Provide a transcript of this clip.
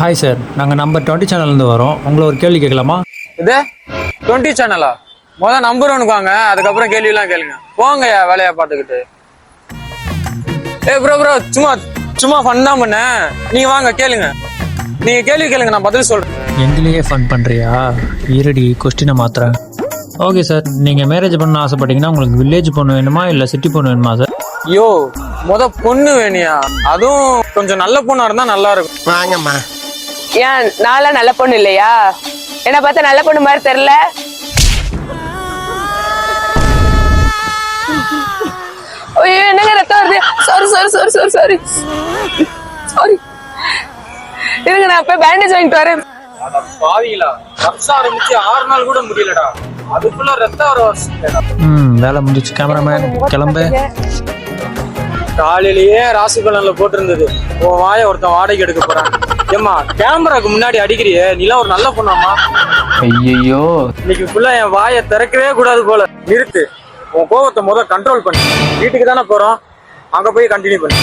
Hi sir, நாங்கள் number 20 சேனல்லேருந்து வரோம். உங்களை ஒரு கேள்வி கேட்கலாமா? இது 20 சேனலா? நம்பர் ஒன்று வாங்க, அதுக்கப்புறம் கேள்விலாம் கேளுங்க. போங்கய்யா வேலையா பார்த்துக்கிட்டு. ப்ரோ சும்மா சும்மா ஃபன் தான் பண்ண. நீங்க வாங்க கேளுங்க, நீங்க கேள்வி கேளுங்க, நான் பதில் சொல்றேன். எங்களையே ஃபன் பண்ணுறியா? இருடி கொஸ்டினை மாத்திரேன். ஓகே சார், நீங்கள் மேரேஜ் பண்ண ஆசைப்பட்டீங்கன்னா உங்களுக்கு வில்லேஜ் பொண்ணு வேணுமா இல்லை சிட்டி பொண்ணு வேணுமா சார்? ஐயோ பொண்ணு வேணியா? அதுவும் கொஞ்சம் நல்ல பொண்ணா இருந்தா நல்லா இருக்கும். வாங்கம்மா. ஏன் நான்லாம் நல்ல பொண்ணு இல்லையா? என்ன பார்த்தா நல்ல பொண்ணு மாதிரி தெரியல. ஐயோ என்னங்க ரத்தம் வருது. சாரி இருங்க, நான் போய் பேண்டேஜ் வாங்கிட்டு வரேன். பாவிகளா, ரத்தம் ஆரம்பிச்சு 6 நாள் கூட முடியலடா, அதுக்குள்ள ரத்தம் வர வேலை முடிச்சு. கேமராமேன் கிளம்பு. காலையிலேயே ராசி பலன்ல போட்டிருந்தது உன் வாயை ஒருத்தன் வாடகை எடுக்க போறான். ஏம்மா கேமராக்கு முன்னாடி அடிக்கிறியே, நீலாம் ஒரு நல்ல பொண்ணாமா? ஐயோ, இன்னைக்கு ஃபுல்லா என் வாயை திறக்கவே கூடாது போல. நிறுத்து, உன் கோவத்தை கண்ட்ரோல் பண்ணு. வீட்டுக்கு தானே போறோம், அங்க போய் கண்டினியூ பண்ணு.